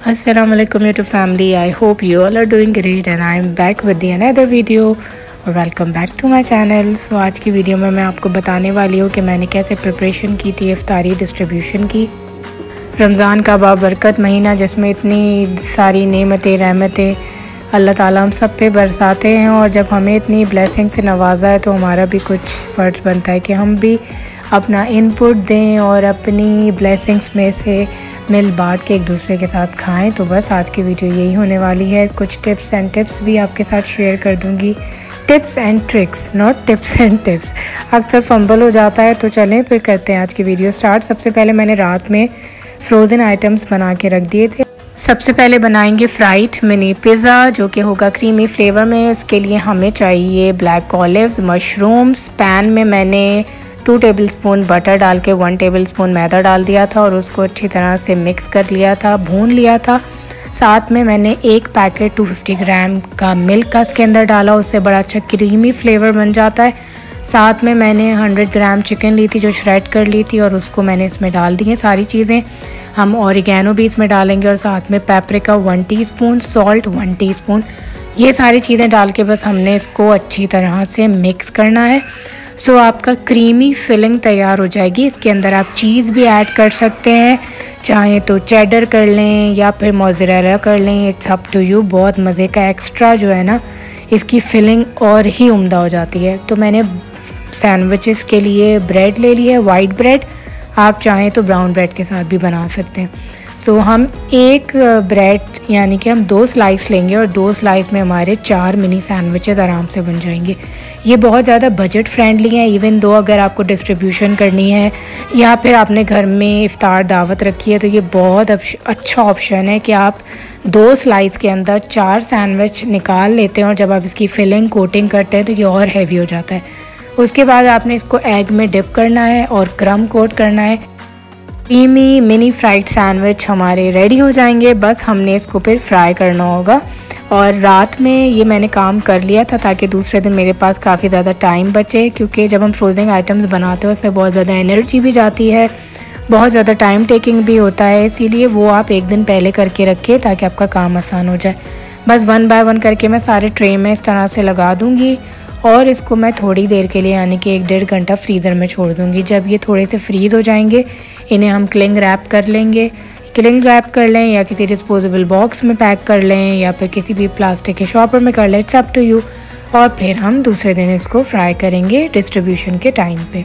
Assalamu alaikum YouTube family. I hope you all are doing great and I am back with the another video. Welcome back to my channel. So आज की video में मैं आपको बताने वाली हूँ कि मैंने कैसे प्रिपरेशन की थी इफ्तारी डिस्ट्रीब्यूशन की। रमज़ान का बाबरकत महीना जिसमें इतनी सारी नेमतें रहमतें अल्लाह ताला हम सब पे बरसाते हैं, और जब हमें इतनी ब्लेसिंग से नवाजा है तो हमारा भी कुछ फ़र्ज़ बनता है कि हम भी अपना इनपुट दें और अपनी ब्लेसिंग्स में से मिल बांट के एक दूसरे के साथ खाएं। तो बस आज की वीडियो यही होने वाली है। कुछ टिप्स एंड टिप्स भी आपके साथ शेयर कर दूंगी। Tips and tricks, not tips and tips, अक्सर फंबल हो जाता है। तो चलें फिर करते हैं आज की वीडियो स्टार्ट। सबसे पहले मैंने रात में फ्रोज़न आइटम्स बना के रख दिए थे। सबसे पहले बनाएंगे फ्राइड मिनी पिज़्ज़ा जो कि होगा क्रीमी फ्लेवर में। इसके लिए हमें चाहिए ब्लैक ऑलिव्स, मशरूम्स। पैन में मैंने 2 टेबलस्पून बटर डाल के 1 टेबलस्पून मैदा डाल दिया था और उसको अच्छी तरह से मिक्स कर लिया था, भून लिया था। साथ में मैंने एक पैकेट 250 ग्राम का मिल्क का इसके अंदर डाला, उससे बड़ा अच्छा क्रीमी फ्लेवर बन जाता है। साथ में मैंने 100 ग्राम चिकन ली थी जो श्रेड कर ली थी और उसको मैंने इसमें डाल दी है सारी चीज़ें। हम ऑरिगेनो भी इसमें डालेंगे और साथ में पेपरिका 1 टीस्पून, सॉल्ट 1 टीस्पून। ये सारी चीज़ें डाल के बस हमने इसको अच्छी तरह से मिक्स करना है। सो आपका क्रीमी फिलिंग तैयार हो जाएगी। इसके अंदर आप चीज़ भी ऐड कर सकते हैं, चाहे तो चेडर कर लें या फिर मोज़रेला कर लें, इट्स अप टू यू। बहुत मज़े का एक्स्ट्रा जो है ना, इसकी फिलिंग और ही उम्दा हो जाती है। तो मैंने सैंडविचेस के लिए ब्रेड ले ली है, वाइट ब्रेड। आप चाहें तो ब्राउन ब्रेड के साथ भी बना सकते हैं। सो हम एक ब्रेड यानी कि हम 2 स्लाइस लेंगे और 2 स्लाइस में हमारे 4 मिनी सैंडविचेस आराम से बन जाएंगे। ये बहुत ज़्यादा बजट फ्रेंडली है। इवन दो अगर आपको डिस्ट्रीब्यूशन करनी है या फिर आपने घर में इफ्तार दावत रखी है तो ये बहुत अच्छा ऑप्शन है कि आप 2 स्लाइस के अंदर 4 सैंडविच निकाल लेते हैं और जब आप इसकी फिलिंग कोटिंग करते हैं तो ये और हैवी हो जाता है। उसके बाद आपने इसको एग में डिप करना है और क्रम कोट करना है। क्रीमी मिनी फ्राइड सैंडविच हमारे रेडी हो जाएंगे। बस हमने इसको फिर फ्राई करना होगा। और रात में ये मैंने काम कर लिया था ताकि दूसरे दिन मेरे पास काफ़ी ज़्यादा टाइम बचे, क्योंकि जब हम फ्रोज़न आइटम्स बनाते हैं उसमें बहुत ज़्यादा एनर्जी भी जाती है, बहुत ज़्यादा टाइम टेकिंग भी होता है। इसीलिए वो आप एक दिन पहले करके रखिए ताकि आपका काम आसान हो जाए। बस 1 बाय 1 करके मैं सारे ट्रे में इस तरह से लगा दूँगी और इसको मैं थोड़ी देर के लिए यानी कि 1-1.5 घंटा फ्रीज़र में छोड़ दूँगी। जब ये थोड़े से फ्रीज़ हो जाएंगे इन्हें हम क्लिंग रैप कर लेंगे। क्लिंग रैप कर लें या किसी डिस्पोजेबल बॉक्स में पैक कर लें या फिर किसी भी प्लास्टिक के शॉपर में कर लें, इट्स अप टू यू। और फिर हम दूसरे दिन इसको फ्राई करेंगे डिस्ट्रीब्यूशन के टाइम पे।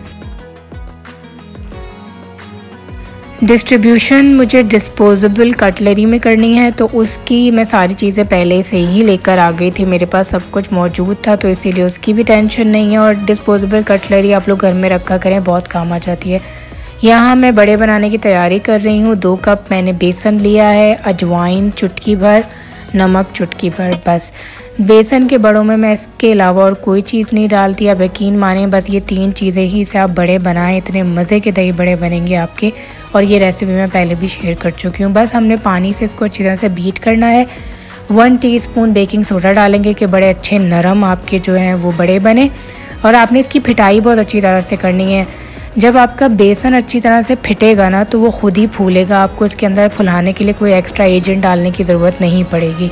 डिस्ट्रीब्यूशन मुझे डिस्पोजेबल कटलरी में करनी है तो उसकी मैं सारी चीज़ें पहले से ही लेकर आ गई थी, मेरे पास सब कुछ मौजूद था, तो इसीलिए उसकी भी टेंशन नहीं है। और डिस्पोजेबल कटलरी आप लोग घर में रखा करें, बहुत काम आ जाती है। यहाँ मैं बड़े बनाने की तैयारी कर रही हूँ। 2 कप मैंने बेसन लिया है, अजवाइन चुटकी भर, नमक चुटकी भर। बस बेसन के बड़ों में मैं इसके अलावा और कोई चीज़ नहीं डालती। अब यकीन माने बस ये 3 चीज़ें ही से आप बड़े बनाएं, इतने मज़े के दही बड़े बनेंगे आपके। और ये रेसिपी मैं पहले भी शेयर कर चुकी हूँ। बस हमने पानी से इसको अच्छी तरह से बीट करना है। 1 टीस्पून बेकिंग सोडा डालेंगे कि बड़े अच्छे नरम आपके जो हैं वो बड़े बने। और आपने इसकी फिटाई बहुत अच्छी तरह से करनी है। जब आपका बेसन अच्छी तरह से फिटेगा ना तो वो खुद ही फूलेगा, आपको इसके अंदर फुलाने के लिए कोई एक्स्ट्रा एजेंट डालने की ज़रूरत नहीं पड़ेगी।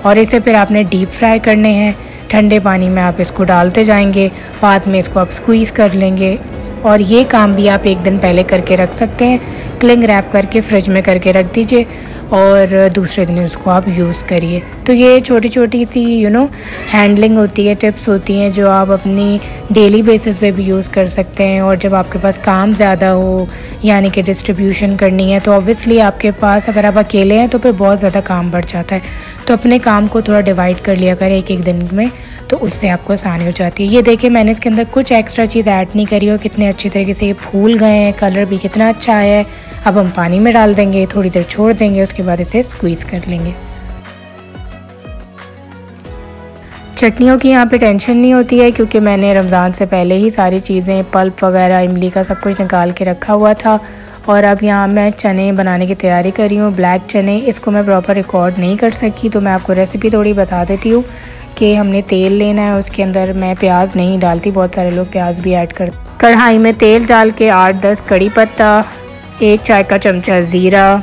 और इसे फिर आपने डीप फ्राई करने हैं। ठंडे पानी में आप इसको डालते जाएंगे, बाद में इसको आप स्क्वीज़ कर लेंगे। और ये काम भी आप एक दिन पहले करके रख सकते हैं। क्लिंग रैप करके फ्रिज में करके रख दीजिए और दूसरे दिन उसको आप यूज़ करिए। तो ये छोटी छोटी सी हैंडलिंग होती है, टिप्स होती हैं जो आप अपनी डेली बेसिस पे भी यूज़ कर सकते हैं। और जब आपके पास काम ज़्यादा हो यानी कि डिस्ट्रीब्यूशन करनी है तो ऑब्वियसली आपके पास अगर आप अकेले हैं तो फिर बहुत ज़्यादा काम बढ़ जाता है। तो अपने काम को थोड़ा डिवाइड कर लिया करें एक दिन में, तो उससे आपको आसानी हो जाती है। ये देखिए मैंने इसके अंदर कुछ एक्स्ट्रा चीज़ ऐड नहीं करी और कितने अच्छी तरीके से ये फूल गए हैं, कलर भी कितना अच्छा आया है। अब हम पानी में डाल देंगे, थोड़ी देर छोड़ देंगे, उसके बाद इसे स्क्वीज़ कर लेंगे। चटनियों की यहाँ पे टेंशन नहीं होती है क्योंकि मैंने रमज़ान से पहले ही सारी चीज़ें पल्प वगैरह इमली का सब कुछ निकाल के रखा हुआ था। और अब यहाँ मैं चने बनाने की तैयारी कर रही हूँ, ब्लैक चने। इसको मैं प्रॉपर रिकॉर्ड नहीं कर सकी तो मैं आपको रेसिपी थोड़ी बता देती हूँ कि हमने तेल लेना है। उसके अंदर मैं प्याज नहीं डालती, बहुत सारे लोग प्याज भी ऐड करते। कढ़ाई में तेल डाल के 8-10 कड़ी पत्ता, 1 चाय का चमचा ज़ीरा,